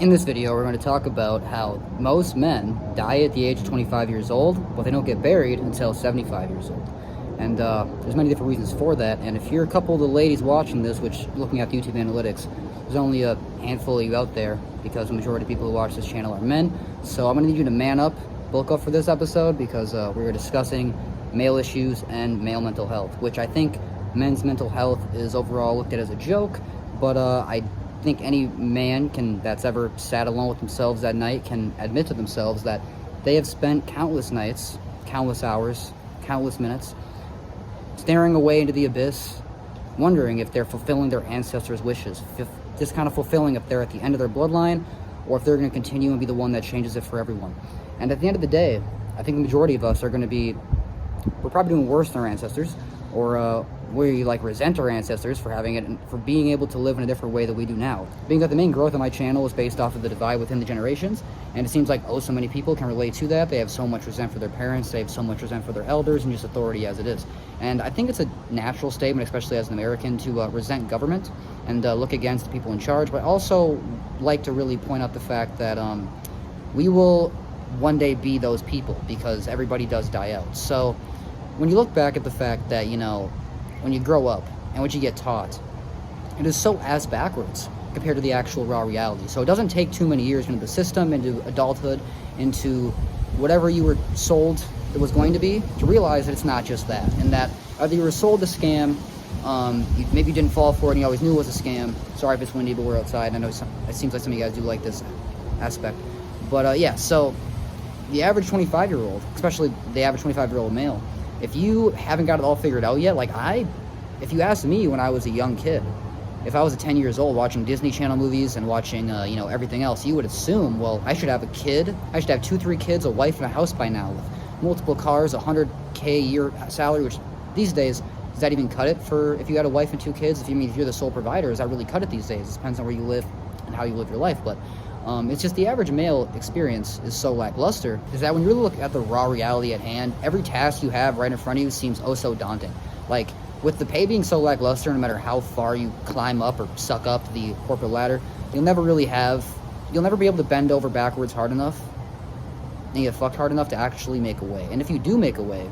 In this video, we're going to talk about how most men die at the age of 25 years old, but they don't get buried until 75 years old. And there's many different reasons for that. And if you're a couple of the ladies watching this, which looking at the YouTube analytics, there's only a handful of you out there because the majority of people who watch this channel are men. So I'm going to need you to man up, bulk up for this episode because we were discussing male issues and male mental health, which I think men's mental health is overall looked at as a joke, but I think any man that's ever sat alone with themselves at night can admit to themselves that they have spent countless nights, countless hours, countless minutes staring away into the abyss, wondering if they're fulfilling their ancestors' wishes, just kind of fulfilling if they're at the end of their bloodline or if they're going to continue and be the one that changes it for everyone. And at the end of the day, I think the majority of us are going to be, we're probably doing worse than our ancestors, or we resent our ancestors for having it and for being able to live in a different way that we do now. Being that the main growth of my channel is based off of the divide within the generations, and it seems like so many people can relate to that. They have so much resent for their parents, they have so much resent for their elders, and just authority as it is. And I think it's a natural statement, especially as an American, to resent government and look against the people in charge, but I also like to really point out the fact that we will one day be those people, because everybody does die out. So when you look back at the fact that, when you grow up and what you get taught, it is so ass backwards compared to the actual raw reality. So it doesn't take too many years into the system, into adulthood, into whatever you were sold it was going to be, to realize that it's not just that. And that either you were sold a scam, maybe you didn't fall for it and you always knew it was a scam. Sorry if it's windy, but we're outside. I know it seems like some of you guys do like this aspect. But yeah, so the average 25-year-old, especially the average 25-year-old male, if you haven't got it all figured out yet, if you asked me when I was a young kid, if I was 10 years old watching Disney Channel movies and watching, everything else, you would assume, well, I should have a kid. I should have 2-3 kids, a wife, and a house by now with multiple cars, $100K a year salary, which these days, does that even cut it for if you had a wife and 2 kids? If you're the sole provider, does that really cut it these days? It depends on where you live and how you live your life. But it's just the average male experience is so lackluster, is that when you really look at the raw reality at hand, every task you have right in front of you seems oh so daunting. Like, with the pay being so lackluster, no matter how far you climb up or suck up the corporate ladder, you'll never be able to bend over backwards hard enough and get fucked hard enough to actually make a way. And if you do make a way,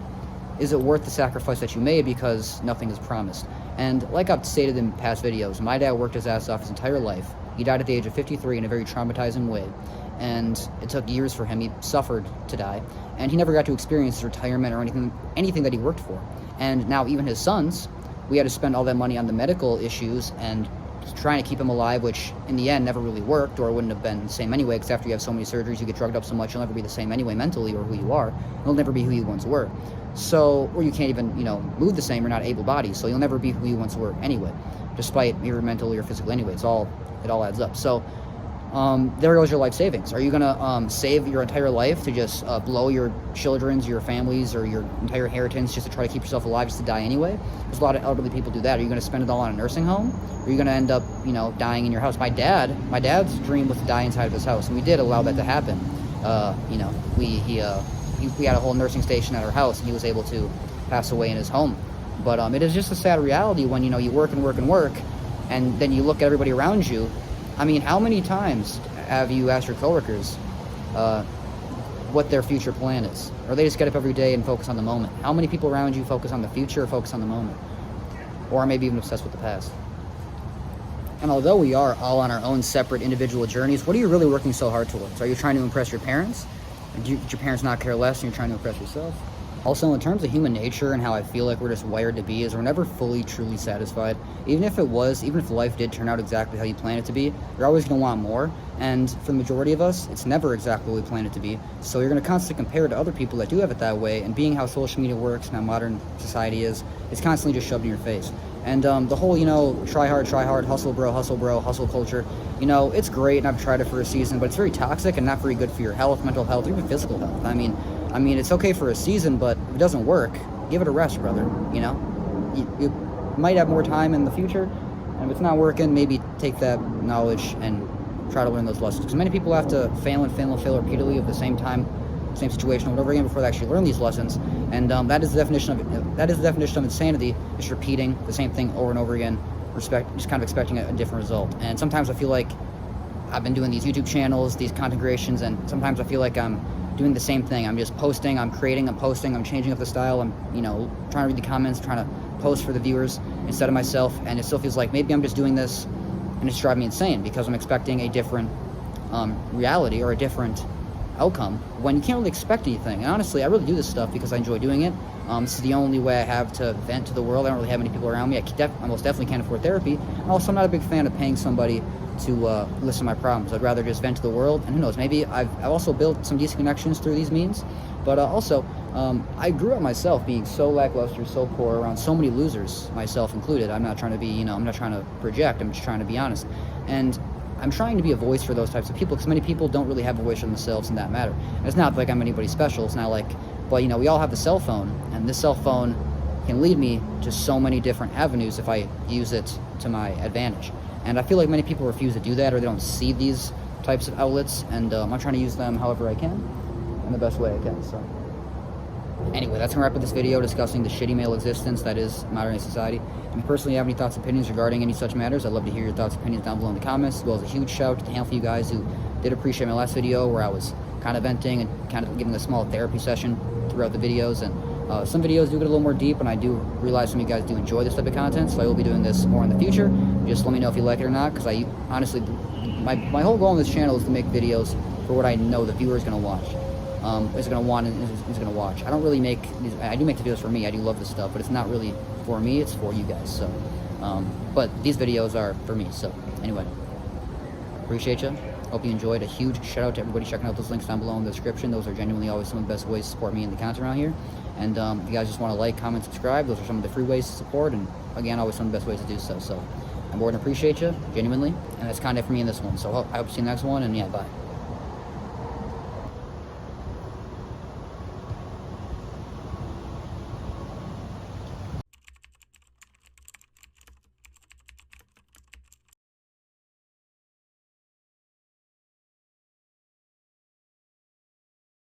is it worth the sacrifice that you made, because nothing is promised? And like I've stated in past videos, my dad worked his ass off his entire life. He died at the age of 53 in a very traumatizing way, and it took years for him. He suffered to die, and he never got to experience his retirement or anything that he worked for. And now even his sons, we had to spend all that money on the medical issues and trying to keep him alive, which in the end never really worked, or it wouldn't have been the same anyway, because after you have so many surgeries, you get drugged up so much, you'll never be the same anyway mentally, or who you are. You'll never be who you once were. So, or you can't even, move the same, or not able-bodied, so you'll never be who you once were anyway, despite your mentally or physically anyway. It all adds up. So there goes your life savings. Are you gonna save your entire life to just blow your children's, your families, or your entire inheritance just to try to keep yourself alive, just to die anyway? There's a lot of elderly people do that. Are you gonna spend it all on a nursing home, or are you gonna end up dying in your house? My dad's dream was to die inside of his house, and we did allow that to happen. We had a whole nursing station at our house, and he was able to pass away in his home. But it is just a sad reality when you work and work and work, and then you look at everybody around you. I mean, how many times have you asked your coworkers what their future plan is? Or they just get up every day and focus on the moment? How many people around you focus on the future or focus on the moment? Or maybe even obsessed with the past? And although we are all on our own separate individual journeys, what are you really working so hard towards? Are you trying to impress your parents? Or do your parents not care less and you're trying to impress yourself? Also, in terms of human nature and how I feel like we're just wired to be, is we're never fully, truly satisfied. Even if life did turn out exactly how you planned it to be, you're always going to want more. And for the majority of us, it's never exactly what we planned it to be. So you're going to constantly compare to other people that do have it that way. And being how social media works and how modern society is, it's constantly just shoved in your face. And the whole, try hard, hustle bro, hustle culture, it's great, and I've tried it for a season, but it's very toxic and not very good for your health, mental health, even physical health. I mean, it's okay for a season, but if it doesn't work, give it a rest, brother. You might have more time in the future, and if it's not working, maybe take that knowledge and try to learn those lessons. Because many people have to fail repeatedly at the same time, same situation over and over again before they actually learn these lessons. And that is the definition of insanity, is repeating the same thing over and over again, just kind of expecting a different result. And sometimes I feel like I've been doing these YouTube channels, these content creations, and sometimes I feel like I'm doing the same thing. I'm just posting, I'm creating, I'm posting, I'm changing up the style, I'm, you know, trying to read the comments, trying to post for the viewers instead of myself, and it still feels like maybe I'm just doing this and it's driving me insane because I'm expecting a different reality or a different outcome when you can't really expect anything. And honestly, I really do this stuff because I enjoy doing it. This is the only way I have to vent to the world. I don't really have many people around me. I most definitely can't afford therapy. And also, I'm not a big fan of paying somebody to listen to my problems. I'd rather just vent to the world. And who knows, maybe I've also built some decent connections through these means. But also, I grew up myself being so lackluster, so poor, around so many losers, myself included. I'm not trying to be, you know, I'm not trying to project. I'm just trying to be honest. And I'm trying to be a voice for those types of people because many people don't really have a voice for themselves in that matter. And it's not like I'm anybody special. It's not like, but you know, we all have the cell phone, and this cell phone can lead me to so many different avenues if I use it to my advantage. And I feel like many people refuse to do that, or they don't see these types of outlets, and I'm trying to use them however I can, in the best way I can. So anyway, that's gonna wrap up this video discussing the shitty male existence that is modern day society. If you personally have any thoughts, opinions regarding any such matters, I'd love to hear your thoughts, opinions down below in the comments, as well as a huge shout out to the handful of you guys who did appreciate my last video where I was kind of venting and kind of giving a small therapy session throughout the videos. And some videos do get a little more deep, and I do realize some of you guys do enjoy this type of content, so I will be doing this more in the future. Just let me know if you like it or not, because I honestly, my whole goal on this channel is to make videos for what I know the viewer is going to watch. Is going to want and is going to watch. I don't really make these, I do make the videos for me. I do love this stuff, but it's not really for me, it's for you guys. So but these videos are for me. So anyway, appreciate you. Hope you enjoyed. A huge shout out to everybody checking out those links down below in the description. Those are genuinely always some of the best ways to support me and the content around here. And if you guys just want to like, comment, subscribe, those are some of the free ways to support, and again, always some of the best ways to do so. So I more than appreciate you, genuinely, and that's kind of it for me in this one. So I hope to see you in the next one, and yeah, bye.